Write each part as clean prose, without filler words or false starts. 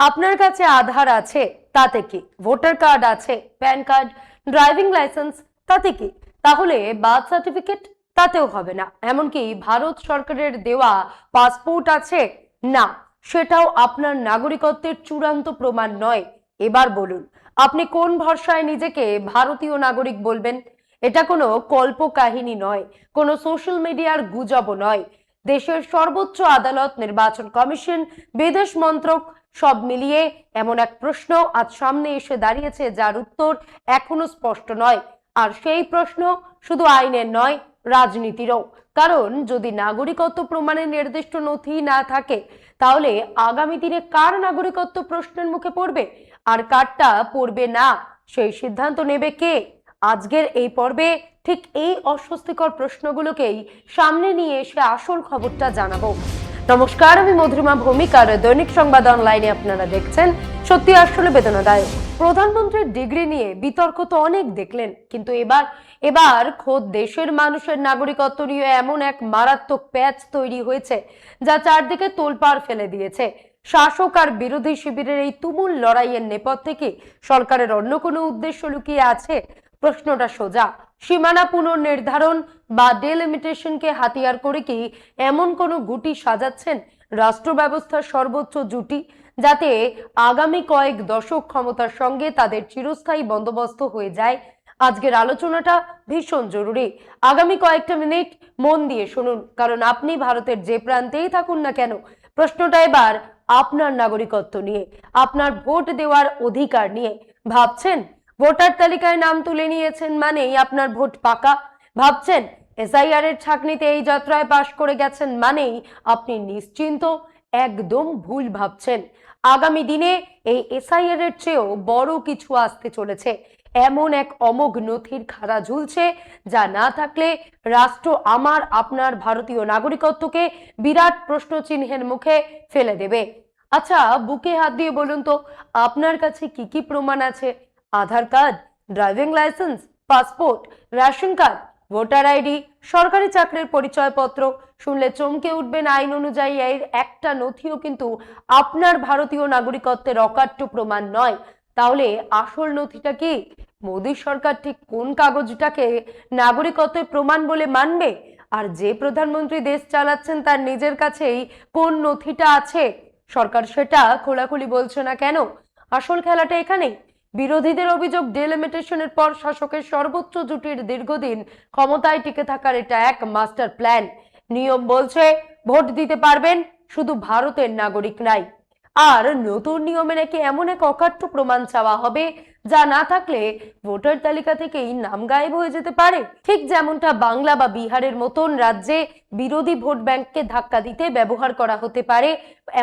আপনার কাছে আধার আছে তাতে কি, ভোটার কার্ড আছে, প্যান কার্ড, ড্রাইভিং লাইসেন্স তাতে কি, তাহলে বার্থ সার্টিফিকেট তাতেও হবে না। এমনকি ভারত সরকারের দেওয়া পাসপোর্ট আছে না, সেটাও আপনার নাগরিকত্বের চূড়ান্ত প্রমাণ নয়। এবার বলুন, আপনি কোন ভরসায় নিজেকে ভারতীয় নাগরিক বলবেন? এটা কোনো কল্পকাহিনী নয়, কোনো সোশ্যাল মিডিয়ার গুজবও নয়। দেশের সর্বোচ্চ আদালত, নির্বাচন কমিশন, বিদেশ মন্ত্রক সব মিলিয়ে এমন এক প্রশ্ন আজ সামনে এসে দাঁড়িয়েছে যার উত্তর এখনো স্পষ্ট নয়। আর সেই প্রশ্ন শুধু আইনের নয়, রাজনীতিরও। কারণ যদি নাগরিকত্ব প্রমাণের নির্দিষ্ট নথি না থাকে, তাহলে আগামী দিনে কার নাগরিকত্ব প্রশ্নের মুখে পড়বে আর কারটা পড়বে না, সেই সিদ্ধান্ত নেবে কে? আজকের এই পর্বে ঠিক এই অস্বস্তিকর প্রশ্নগুলোকেই সামনে নিয়ে এসে আসল খবরটা জানাবো। নমস্কার, আমি মধুরিমা ভৌমিক আর দৈনিক সংবাদ অনলাইনে আপনারা দেখছেন। সত্যি আসলে বেদনাদায়ক। প্রধানমন্ত্রীর ডিগ্রি নিয়ে বিতর্ক তো অনেক দেখলেন, কিন্তু এবার খোদ দেশের মানুষের নাগরিকত্ব নিয়ে এমন এক মারাত্মক প্যাচ তৈরি হয়েছে যা চারদিকে তোলপাড় ফেলে দিয়েছে। শাসক আর বিরোধী শিবিরের এই তুমুল লড়াইয়ের নেপথ্যে কি সরকারের অন্য কোনো উদ্দেশ্য লুকিয়ে আছে? প্রশ্নটা সোজা। সীমানা পুনর্নির্ধারণ বা ডেলিমিটেশনকে হাতিয়ার করে কি এমন কোনো গুটি সাজাচ্ছেন রাষ্ট্র ব্যবস্থার সর্বোচ্চ জুটি, যাতে আগামী কয়েক দশক ক্ষমতার সঙ্গে তাদের চিরস্থায়ী বন্দোবস্ত হয়ে যায়? আজকের আলোচনাটা ভীষণ জরুরি। আগামী কয়েকটা মিনিট মন দিয়ে শুনুন, কারণ আপনি ভারতের যে প্রান্তেই থাকুন না কেন, প্রশ্নটা এবার আপনার নাগরিকত্ব নিয়ে, আপনার ভোট দেওয়ার অধিকার নিয়ে। ভাবছেন ভোটার তালিকায় নাম তুলে নিয়েছেন মানেই আপনার ভোট পাকা? ভাবছেন এসআইআর এর ছাঁকনিতে এই যাত্রায় পাশ করে গেছেন মানেই আপনি নিশ্চিন্ত? একদম ভুল ভাবছেন। আগামী দিনে এই এসআইআর এর চেয়েও বড় কিছু আসতে চলেছে। এমন এক অমোঘ নথির খাড়া ঝুলছে যা না থাকলে রাষ্ট্র আমার আপনার ভারতীয় নাগরিকত্বকে বিরাট প্রশ্ন চিহ্নের মুখে ফেলে দেবে। আচ্ছা, বুকে হাত দিয়ে বলুন তো, আপনার কাছে কি কি প্রমাণ আছে? Aadhaar card, driving licence, passport, ration card, voter ID, সরকারি চাকরির পরিচয়পত্র। শুনলে চমকে উঠবেন, আইন অনুযায়ী এর একটা নথিও কিন্তু আপনার ভারতীয় নাগরিকত্বের অকাট্য প্রমাণ নয়। তাহলে আসল নথিটা কি? মোদী সরকার ঠিক কোন কাগজটাকে নাগরিকত্বের প্রমাণ বলে মানবে? আর যে প্রধানমন্ত্রী দেশ চালাচ্ছেন তার নিজের কাছেই কোন নথিটা আছে? সরকার সেটা খোলাখুলি বলছে না কেন? আসল খেলাটা এখানেই। বিরোধীদের অভিযোগ, ডেলিমিটেশনের পর শাসকের সর্বোচ্চ জুটির দীর্ঘদিন ক্ষমতায় টিকে থাকার এটা এক মাস্টার প্ল্যান। নিয়ম বলছে ভোট দিতে পারবেন শুধু ভারতের নাগরিক নাই। আর নতুন নিয়মে নাকি এমন এক অকাট্য প্রমাণ চাওয়া হবে যা না থাকলে ভোটার তালিকা থেকেই নাম গায়েব হয়ে যেতে পারে। ঠিক যেমনটা বাংলা বা বিহারের মতন রাজ্যে বিরোধী ভোট ব্যাংককে ধাক্কা দিতে ব্যবহার করা হতে পারে,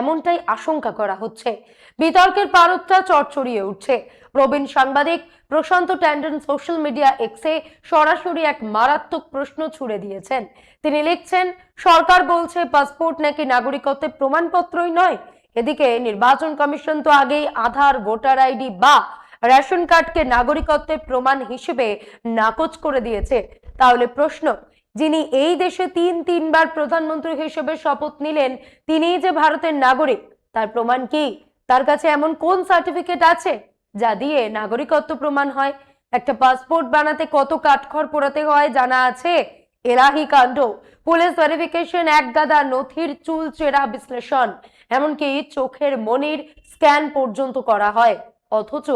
এমনটাই আশঙ্কা করা হচ্ছে। বিতর্কের পারদটা চড়চড়িয়ে উঠছে। প্রবীণ সাংবাদিক প্রশান্ত ট্যান্ডন সোশ্যাল মিডিয়া এক্সে সরাসরি এক মারাত্মক প্রশ্ন ছুড়ে দিয়েছেন। তিনি লিখছেন, সরকার বলছে পাসপোর্ট নাকি নাগরিকত্বের প্রমাণপত্রই নয়। এদিকে নির্বাচন কমিশন তো আগেই আধার, ভোটার আইডি বা রেশন কার্ডকে নাগরিকত্বের প্রমাণ হিসেবে নাকচ করে দিয়েছে। তাহলে প্রশ্ন, যিনি এই দেশে তিনবার প্রধানমন্ত্রী হিসেবে শপথ নিলেন, তিনিই যে ভারতের নাগরিক, তার প্রমাণ কি? তার কাছে এমন কোন সার্টিফিকেট আছে যা দিয়ে নাগরিকত্ব প্রমাণ হয়? একটা পাসপোর্ট বানাতে কত কাঠখড় পোড়াতে হয় জানা আছে? এলাহি কাণ্ড। পুলিশ ভেরিফিকেশন, এক গাদা নথির চুল চেরা বিশ্লেষণ, এমনকি চোখের মনির স্ক্যান পর্যন্ত করা হয়। অথচ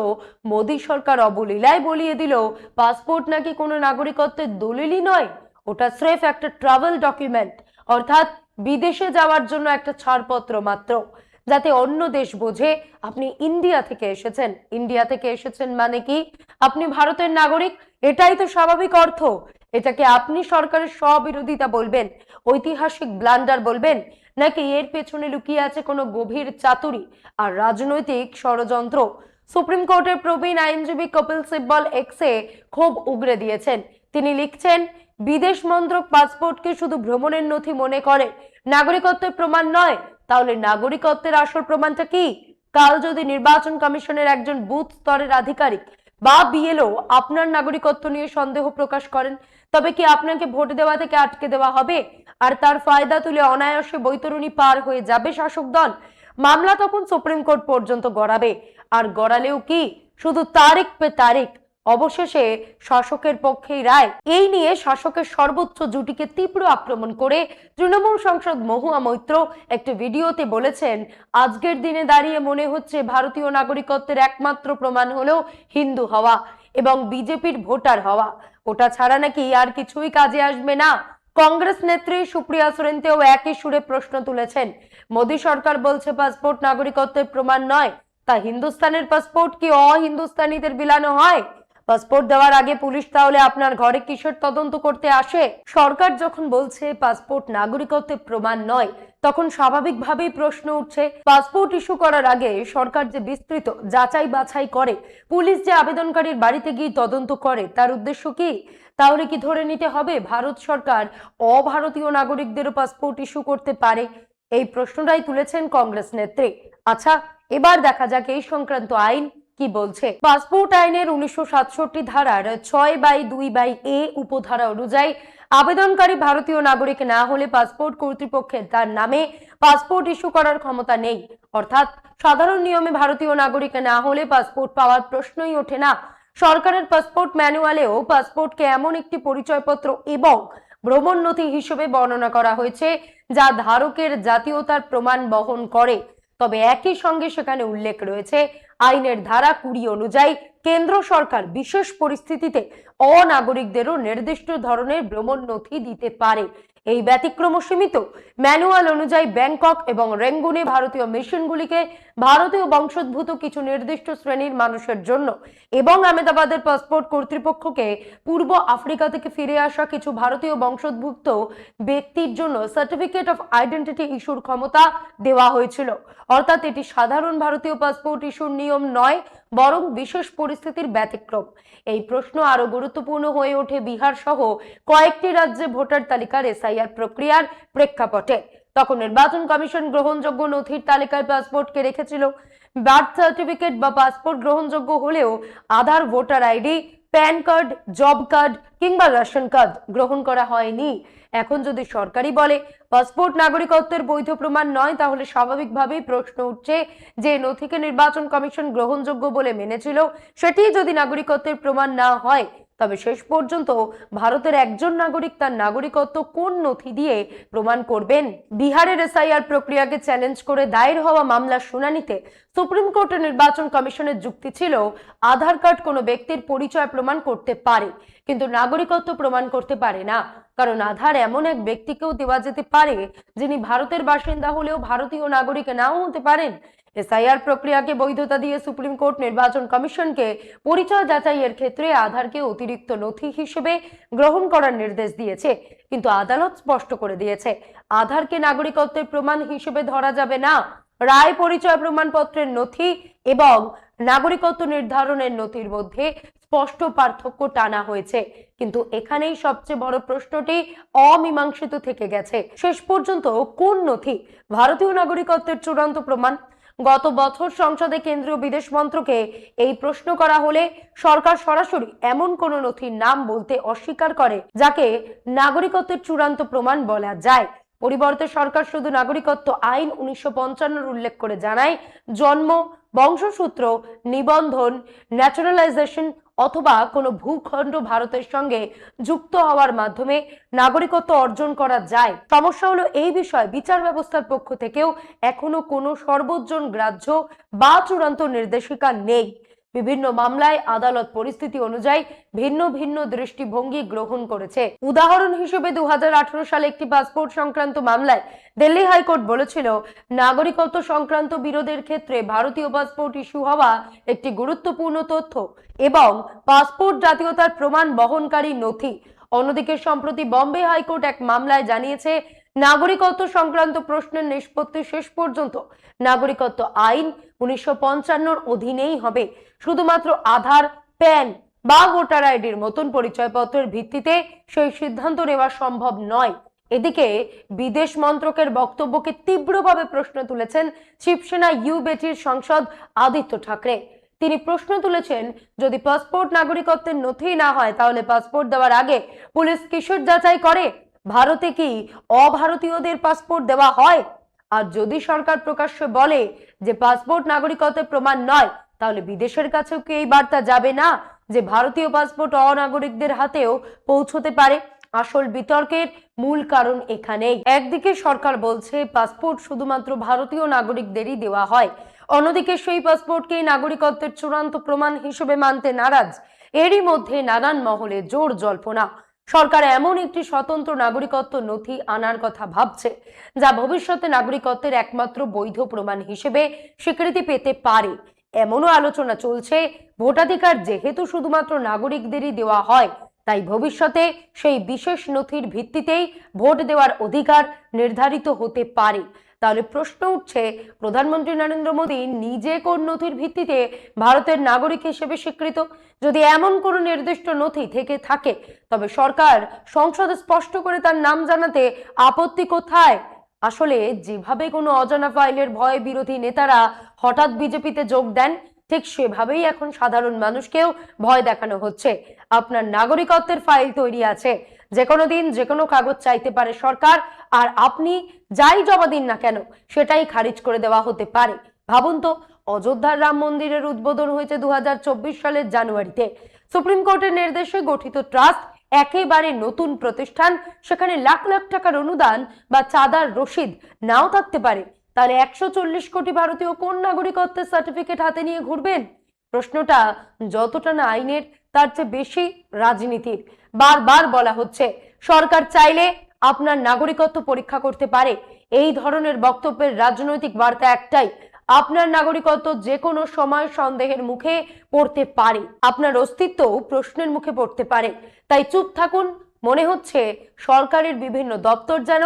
মোদী সরকার অবলীলায় বলিয়ে দিল পাসপোর্ট নাকি কোনো নাগরিকত্বের দলিলই নয়, ওটা স্রেফ একটা ট্রাভেল ডকুমেন্ট, অর্থাৎ বিদেশে যাওয়ার জন্য একটা ছাড়পত্র মাত্র, যাতে অন্য দেশ বোঝে আপনি ইন্ডিয়া থেকে এসেছেন। ইন্ডিয়া থেকে এসেছেন মানে কি আপনি ভারতের নাগরিক, এটাই তো স্বাভাবিক অর্থ। এটাকে আপনি সরকারের স্ববিরোধিতা বলবেন, ঐতিহাসিক ব্লান্ডার বলবেন, নাকি এর পেছনে লুকিয়ে আছে কোনো গভীর চাতুরি আর রাজনৈতিক ষড়যন্ত্র? সুপ্রিম কোর্টের প্রবীণ আইনজীবী কপিল সিব্বল এক্সে ক্ষোভ উগরে দিয়েছেন। তিনি লিখছেন, বিদেশ মন্ত্রক পাসপোর্টকে শুধু ভ্রমণের নথি মনে করে, নাগরিকত্বের প্রমাণ নয়। তাহলে নাগরিকত্বের আসল প্রমাণটা কি? কাল যদি নির্বাচন কমিশনের একজন বুথ স্তরের আধিকারিক বা বিএলও আপনার নাগরিকত্ব নিয়ে সন্দেহ প্রকাশ করেন, তবে কি আপনাকে ভোট দেওয়া থেকে আটকে দেওয়া হবে আর তার ফায়দা তুলে অনায়াসে বৈতরণী পার হয়ে যাবে শাসক দল? মামলা তখন সুপ্রিম কোর্ট পর্যন্ত গড়াবে। আর গড়ালেও কি, শুধু তারিখ পে তারিখ, অবশেষে শাসকের পক্ষেই রায়। এই নিয়ে শাসকের সর্বোচ্চ জুটিকে তীব্র আক্রমণ করে তৃণমূল সাংসদ মহুয়া মৈত্র একটি ভিডিওতে বলেছেন, আজকের দিনে দাঁড়িয়ে মনে হচ্ছে ভারতীয় নাগরিকত্বের একমাত্র প্রমাণ হলো হিন্দু হওয়া এবং বিজেপির ভোটার হওয়া। ওটা ছাড়া নাকি আর কিছুই কাজে আসবে না। কংগ্রেস নেত্রী সুপ্রিয়া সুরেনতেও একই সুরে প্রশ্ন তুলেছেন। মোদী সরকার বলছে পাসপোর্ট নাগরিকত্বের প্রমাণ নয়, তা হিন্দুস্তানের পাসপোর্ট কি অহিন্দুস্তানিদের বিলানো হয়? পাসপোর্ট দেওয়ার আগে পুলিশ তাহলে আপনার ঘরে কিসের তদন্ত করতে আসে? সরকার যখন বলছে পাসপোর্ট নাগরিকত্বের প্রমাণ নয়, তখন স্বাভাবিকভাবেই প্রশ্ন উঠছে, পাসপোর্ট ইস্যু করার আগে সরকার যে বিস্তৃত যাচাই বাছাই করে, পুলিশ যে আবেদনকারীর বাড়িতে গিয়ে তদন্ত করে, তার উদ্দেশ্য কি? তাহলে কি ধরে নিতে হবে ভারত সরকার অভারতীয় নাগরিকদেরও পাসপোর্ট ইস্যু করতে পারে? এই প্রশ্নটাই তুলেছেন কংগ্রেস নেত্রী। আচ্ছা, এবার দেখা যাক এই সংক্রান্ত আইন কি বলছে। পাসপোর্ট আইনের 1967 ধারার 6/2/A উপধারা অনুযায়ী আবেদনকারী ভারতীয় নাগরিক না হলে পাসপোর্ট কর্তৃপক্ষের তার নামে পাসপোর্ট ইস্যু করার ক্ষমতা নেই। অর্থাৎ সাধারণ নিয়মে ভারতীয় নাগরিক না হলে পাসপোর্ট পাওয়ার প্রশ্নই ওঠে না। সরকারের পাসপোর্ট ম্যানুয়ালেও পাসপোর্টকে এমন একটি পরিচয়পত্র এবং ভ্রমণ নথি হিসেবে বর্ণনা করা হয়েছে যা ধারকের জাতীয়তার প্রমাণ বহন করে। তবে একই সঙ্গে সেখানে উল্লেখ রয়েছে আইনের ধারা 20 অনুযায়ী কেন্দ্র সরকার বিশেষ পরিস্থিতিতে অনাগরিকদেরও নির্দিষ্ট ধরনের ভ্রমণ নথি দিতে পারে। এই ব্যতিক্রম সীমিত। ম্যানুয়াল অনুযায়ী ব্যাংকক এবং রেঙ্গুনে ভারতীয় মিশনগুলিকে ভারতীয় বংশোদ্ভূত কিছু নির্দিষ্ট শ্রেণীর মানুষের জন্য এবং আহমেদাবাদের পাসপোর্ট কর্তৃপক্ষকে পূর্ব আফ্রিকা থেকে ফিরে আসা কিছু ভারতীয় বংশোদ্ভূত ব্যক্তির জন্য সার্টিফিকেট অফ আইডেন্টিটি ইস্যুর ক্ষমতা দেওয়া হয়েছিল। অর্থাৎ এটি সাধারণ ভারতীয় পাসপোর্ট ইস্যুর নিয়ম নয়, বরং বিশেষ পরিস্থিতির ব্যতিক্রম। এই প্রশ্ন আরো গুরুত্বপূর্ণ হয়ে ওঠে বিহার সহ কয়েকটি রাজ্যে ভোটার তালিকার এসআইআর প্রক্রিয়ার প্রেক্ষাপটে। তখন নির্বাচন কমিশন গ্রহণযোগ্য নথির তালিকায় পাসপোর্টকে রেখেছিল। বার্থ সার্টিফিকেট বা পাসপোর্ট গ্রহণযোগ্য হলেও Aadhaar, voter ID, PAN card, job card কিংবা রেশন কার্ড গ্রহণ করা হয়নি। এখন যদি সরকারই বলে পাসপোর্ট নাগরিকত্বের বৈধ প্রমাণ নয়, তাহলে স্বাভাবিকভাবেই প্রশ্ন উঠছে যে নথিকে নির্বাচন কমিশন গ্রহণযোগ্য বলে মেনেছিল, সেটি যদি নাগরিকত্বের প্রমাণ না হয়, তবে শেষ পর্যন্ত ভারতের একজন নাগরিক তার নাগরিকত্ব কোন নথি দিয়ে প্রমাণ করবেন? বিহারের এসআইআর প্রক্রিয়াকে চ্যালেঞ্জ করে দায়ের হওয়া মামলার শুনানিতে সুপ্রিম কোর্টের নির্বাচন কমিশনের যুক্তি ছিল, আধার কার্ড কোনো ব্যক্তির পরিচয় প্রমাণ করতে পারে, কিন্তু নাগরিকত্ব প্রমাণ করতে পারে না। কারণ আধার এমন এক ব্যক্তিকেও দেওয়া যেতে পারে যিনি ভারতের বাসিন্দা হলেও ভারতীয় নাগরিক নাও হতে পারেন। এসআইআর প্রক্রিয়াকে বৈধতা দিয়ে সুপ্রিম কোর্ট নির্বাচন কমিশনকে পরিচয় যাচাইয়ের ক্ষেত্রে আধারকে অতিরিক্ত নথি হিসেবে গ্রহণ করার নির্দেশ দিয়েছে, কিন্তু আদালত স্পষ্ট করে দিয়েছে আধারকে নাগরিকত্বের প্রমাণ হিসেবে ধরা যাবে না। রায় পরিচয় প্রমাণপত্রের নথি এবং নাগরিকত্ব নির্ধারণের নথির মধ্যে স্পষ্ট পার্থক্য টানা হয়েছে, কিন্তু এখানেই সবচেয়ে বড় প্রশ্নটি অমীমাংসিত থেকে গেছে। শেষ পর্যন্ত কোন নথি ভারতীয় নাগরিকত্বের চূড়ান্ত প্রমাণ? গত বছর সংসদে কেন্দ্রীয় বিদেশ মন্ত্রকে এই প্রশ্ন করা হলে সরকার সরাসরি এমন কোন নথির নাম বলতে অস্বীকার করে যাকে নাগরিকত্বের চূড়ান্ত প্রমাণ বলা যায়। পরিবর্তে সরকার শুধু নাগরিকত্ব আইন 1955 উল্লেখ করে জানায় জন্ম, বংশসূত্র, নিবন্ধন, ন্যাচারালাইজেশন অথবা কোনো ভূখণ্ড ভারতের সঙ্গে যুক্ত হওয়ার মাধ্যমে নাগরিকত্ব অর্জন করা যায়। সমস্যা হলো এই বিষয়ে বিচার ব্যবস্থার পক্ষ থেকেও এখনো কোনো সর্বজন গ্রাহ্য বা চূড়ান্ত নির্দেশিকা নেই। বিভিন্ন মামলায় আদালত পরিস্থিতি অনুযায়ী ভিন্ন ভিন্ন দৃষ্টিভঙ্গি গ্রহণ করেছে। উদাহরণ হিসেবে 2018 সালে একটি পাসপোর্ট সংক্রান্ত মামলায় দিল্লি হাইকোর্ট বলেছিল, নাগরিকত্ব সংক্রান্ত বিরোধের ক্ষেত্রে ভারতীয় পাসপোর্ট ইস্যু হওয়া একটি গুরুত্বপূর্ণ তথ্য এবং পাসপোর্ট জাতীয়তার প্রমাণ বহনকারী নথি। অন্যদিকে সম্প্রতি বম্বে হাইকোর্ট এক মামলায় জানিয়েছে, নাগরিকত্ব সংক্রান্ত প্রশ্নের নিষ্পত্তি শেষ পর্যন্ত নাগরিকত্ব আইন 1955 অধীনেই হবে। শুধুমাত্র আধার, প্যান বা ভোটার আইডির মতন পরিচয়পত্রের ভিত্তিতে সেই সিদ্ধান্ত নেওয়া সম্ভব নয়। এদিকে বিদেশ মন্ত্রকের বক্তব্যকে তীব্রভাবে প্রশ্ন তুলেছেন শিবসেনা ইউবেটির সাংসদ আদিত্য ঠাকরে। তিনি প্রশ্ন তুলেছেন, যদি পাসপোর্ট নাগরিকত্বের নথি না হয়, তাহলে পাসপোর্ট দেওয়ার আগে পুলিশ কিসের যাচাই করে? ভারতে কি অভারতীয়দের পাসপোর্ট দেওয়া হয়? আর যদি সরকার প্রকাশ্যে বলে যে পাসপোর্ট নাগরিকত্বের প্রমাণ নয়, তাহলে বিদেশের কাছেও কি এই বার্তা যাবে না যে ভারতীয় পাসপোর্ট অনাগরিকদের হাতেও পৌঁছতে পারে? আসল বিতর্কের মূল কারণ এখানেই। একদিকে সরকার বলছে পাসপোর্ট শুধুমাত্র ভারতীয় নাগরিকদেরই দেওয়া হয়, অন্যদিকে সেই পাসপোর্টকে নাগরিকত্বের চূড়ান্ত প্রমাণ হিসেবে মানতে নারাজ। এরই মধ্যে নানান মহলে জোর জল্পনা সরকার এমন একটি স্বতন্ত্র নাগরিকত্ব নথি আনার কথা ভাবছে, যা ভবিষ্যতে নাগরিকত্বের একমাত্র বৈধ প্রমাণ হিসেবে স্বীকৃতি পেতে পারে। এমনও আলোচনা চলছে ভোটাধিকার যেহেতু শুধুমাত্র নাগরিকদেরই দেওয়া হয়, তাই ভবিষ্যতে সেই বিশেষ নথির ভিত্তিতেই ভোট দেওয়ার অধিকার নির্ধারিত হতে পারে। তাহলে প্রশ্ন উঠছে, প্রধানমন্ত্রী নরেন্দ্র মোদী নিজে কোন নথির ভিত্তিতে ভারতের নাগরিক হিসেবে স্বীকৃত? যদি এমন কোনো নির্দিষ্ট নথি থেকে থাকে, তবে সরকার সংসদে স্পষ্ট করে তার নাম জানাতে আপত্তি কোথায়? আসলে যেভাবে কোনো অজানা ফাইলের ভয়ে বিরোধী নেতারা হঠাৎ বিজেপিতে যোগ দেন, ঠিক সেভাবেই এখন সাধারণ মানুষকেও ভয় দেখানো হচ্ছে। আপনার নাগরিকত্বের ফাইল তৈরি আছে, যে কোনো দিন যে কোনো কাগজ চাইতে পারে সরকার, আর আপনি যাই জমা দিন না কেন সেটাই খারিজ করে দেওয়া হতে পারে। ভাবুন তো, অযোধ্যার রাম মন্দিরের উদ্বোধন হয়েছে 2024 সালের জানুয়ারিতে। সুপ্রিম কোর্টের নির্দেশে গঠিত ট্রাস্ট একেবারে নতুন প্রতিষ্ঠান, সেখানে লাখ লাখ টাকার অনুদান বা চাঁদার রসিদ নাও থাকতে পারে। তাহলে 140 কোটি ভারতীয় কোন নাগরিকত্বের সার্টিফিকেট হাতে নিয়ে ঘুরবেন? প্রশ্নটা যতটা না আইনের, তার চেয়ে বেশি রাজনীতির। বারবার বলা হচ্ছে সরকার চাইলে আপনার নাগরিকত্ব পরীক্ষা করতে পারে। এই ধরনের বক্তব্যের রাজনৈতিক বার্তা একটাই, আপনার নাগরিকত্ব যে কোনো সময় সন্দেহের মুখে পড়তে পারে, আপনার অস্তিত্ব প্রশ্নের মুখে পড়তে পারে। তাই চুপ থাকুন। মনে হচ্ছে সরকারের বিভিন্ন দপ্তর যেন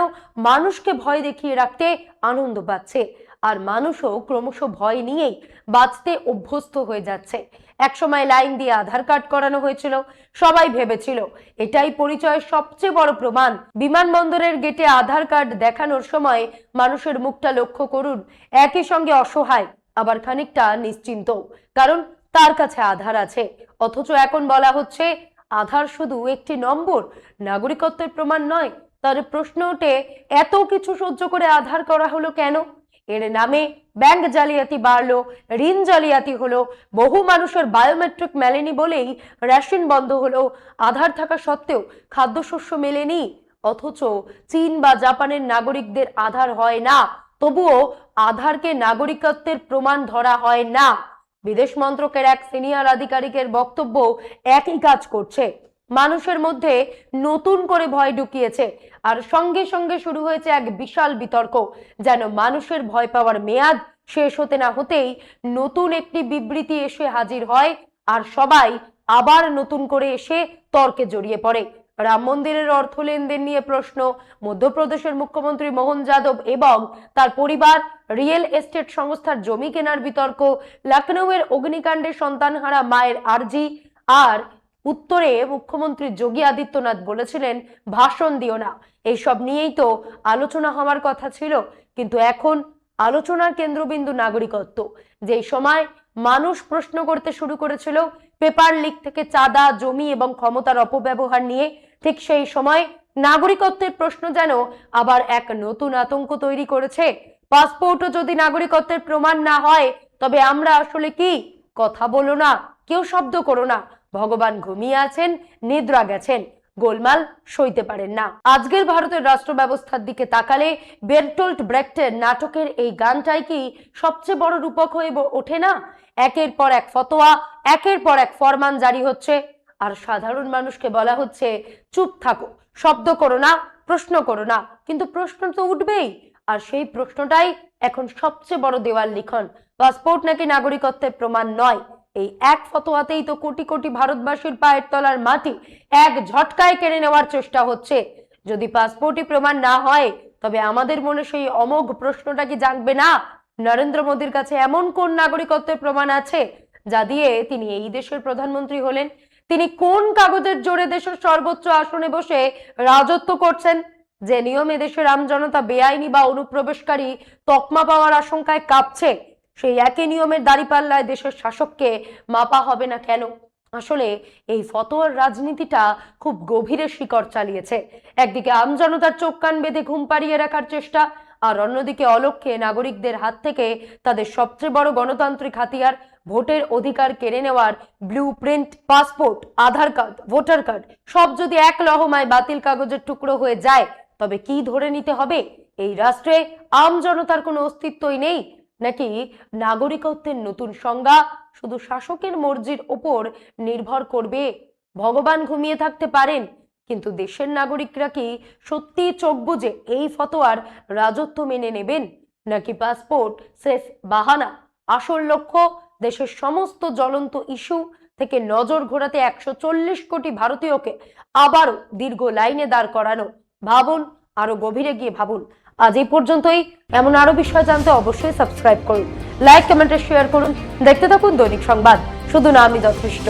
মানুষকে ভয় দেখিয়ে রাখতে আনন্দ পাচ্ছে, আর মানুষও ক্রমশ ভয় নিয়েই বাঁচতে অভ্যস্ত হয়ে যাচ্ছে। একসময় লাইন দিয়ে আধার কার্ড করানো হয়েছিল, সবাই ভেবেছিল এটাই পরিচয়ের সবচেয়ে বড় প্রমাণ। বিমানবন্দরের গেটে আধার কার্ড দেখানোর সময় মানুষের মুখটা লক্ষ্য করুন, একই সঙ্গে অসহায় আবার খানিকটা নিশ্চিন্ত, কারণ তার কাছে আধার আছে। অথচ এখন বলা হচ্ছে আধার শুধু একটি নম্বর, নাগরিকত্বের প্রমাণ নয়। তার প্রশ্ন ওঠে, এত কিছু সহ্য করে আধার করা হলো কেন? এর নামে ব্যাংক জালিয়াতি বাড়লো, ঋণ জালিয়াতি হলো, বহু মানুষের বায়োমেট্রিক মেলেনি বলেই রেশন বন্ধ হলো, আধার থাকা সত্ত্বেও খাদ্যশস্য মেলেনি। অথচ চীন বা জাপানের নাগরিকদের আধার হয় না, তবুও আধারকে নাগরিকত্বের প্রমাণ ধরা হয় না। বিদেশ মন্ত্রকের এক সিনিয়র আধিকারিকের বক্তব্য একই কাজ করছে, মানুষের মধ্যে নতুন করে ভয় ঢুকিয়েছে। আর সঙ্গে সঙ্গে শুরু হয়েছে এক বিশাল বিতর্ক, যেন মানুষের ভয় পাওয়ার মেয়াদ শেষ হতে না হতেই নতুন একটি বিবৃতি এসে হাজির হয়, আর সবাই আবার নতুন করে এসে তর্কে জড়িয়ে পড়ে। রাম মন্দিরের অর্থ লেনদেন নিয়ে প্রশ্ন, মধ্যপ্রদেশের মুখ্যমন্ত্রী মোহন যাদব এবং তার পরিবার, রিয়েল এস্টেট সংস্থার জমি কেনার বিতর্ক, লখনৌয়ের অগ্নিকাণ্ডে সন্তানহারা মায়ের আর্জি, আর উত্তরে মুখ্যমন্ত্রী যোগী আদিত্যনাথ বলেছিলেন ভাষণ দিও না। এইসব নিয়েই তো আলোচনা হওয়ার কথা ছিল, কিন্তু এখন আলোচনার কেন্দ্রবিন্দু নাগরিকত্ব। যেই সময় মানুষ প্রশ্ন করতে শুরু করেছিল পেপার লিক থেকে চাঁদা, জমি এবং ক্ষমতার অপব্যবহার নিয়ে, ঠিক সেই সময় নাগরিকত্বের প্রশ্ন যেন আবার এক নতুন আতঙ্ক তৈরি করেছে। পাসপোর্টও যদি নাগরিকত্বের প্রমাণ না হয়, তবে আমরা আসলে কি? কথা বলো না, কেউ শব্দ করো না, ভগবান ঘুমিয়ে আছেন, নিদ্রা গেছেন, গোলমাল সইতে পারেন না। আজকের ভারতের রাষ্ট্র ব্যবস্থার দিকে তাকালে বেরটোল্ট ব্রেক্টের নাটকের এই গানটাই কি সবচেয়ে বড় রূপক হয়ে ওঠে না? একের পর এক ফতোয়া, একের পর এক ফরমান জারি হচ্ছে, আর সাধারণ মানুষকে বলা হচ্ছে চুপ থাকো, শব্দ করো না, প্রশ্ন করো না। কিন্তু প্রশ্ন তো উঠবেই, আর সেই প্রশ্নটাই এখন সবচেয়ে বড় দেওয়াল লিখন। পাসপোর্ট নাকি নাগরিকত্বের প্রমাণ নয়, এই এক ফতোয়াতেই তো কোটি কোটি ভারতবাসীর পায়ের তলার মাটি এক ঝটকায় কেড়ে নেওয়ার চেষ্টা হচ্ছে। যদি পাসপোর্টই প্রমাণ না হয়, তবে আমাদের মনে সেই অমোঘ প্রশ্নটা কি জাগবে না, নরেন্দ্র মোদীর কাছে এমন কোন নাগরিকত্বের প্রমাণ আছে যা দিয়ে তিনি এই দেশের প্রধানমন্ত্রী হলেন? তিনি কোন কাগজের জোরে দেশের সর্বোচ্চ আসনে বসে রাজত্ব করছেন? যে নিয়মে দেশের আমজনতা বেআইনি বা অনুপ্রবেশকারী তকমা পাওয়ার আশঙ্কায় কাঁপছে, সেই একই নিয়মের দাঁড়িপাল্লায় দেশের শাসককে মাপা হবে না কেন? আসলে এই ফতোয়ার রাজনীতিটা খুব গভীরে শিকড় চালিয়েছে। একদিকে আমজনতার চোখ কান বেঁধে ঘুম পাড়িয়ে রাখার চেষ্টা, আর অন্যদিকে অলক্ষ্যে নাগরিকদের হাত থেকে তাদের সবচেয়ে বড় গণতান্ত্রিক হাতিয়ার ভোটের অধিকার কেড়ে নেওয়ার ব্লু প্রিন্ট, পাসপোর্ট, আধার কার্ড, ভোটার কার্ড সব যদি এক লহমায় বাতিল কাগজের টুকরো হয়ে যায়, তবে কি ধরে নিতে হবে? এই রাষ্ট্রে আম জনতার কোনো অস্তিত্বই নেই, নাকি নাগরিকত্বের নতুন সংজ্ঞা শুধু শাসকের মর্জির ওপর নির্ভর করবে? ভগবান ঘুমিয়ে থাকতে পারেন, কিন্তু দেশের নাগরিকরা কি সত্যি চোখ বুজে এই ফতোয়ার রাজত্ব মেনে নেবেন, নাকি পাসপোর্ট সেফ বাহানা? আসল লক্ষ্য দেশের সমস্ত জ্বলন্ত ইস্যু থেকে নজর ঘোরাতে 140 কোটি ভারতীয়কে আবারও দীর্ঘ লাইনে দাঁড় করানো। ভাবুন, আরো গভীরে গিয়ে ভাবুন। আজ এই পর্যন্তই। এমন আরো বিষয় জানতে অবশ্যই সাবস্ক্রাইব করুন, লাইক, কমেন্টে শেয়ার করুন। দেখতে থাকুন দৈনিক সংবাদ, শুধু না আমি যথেষ্ট।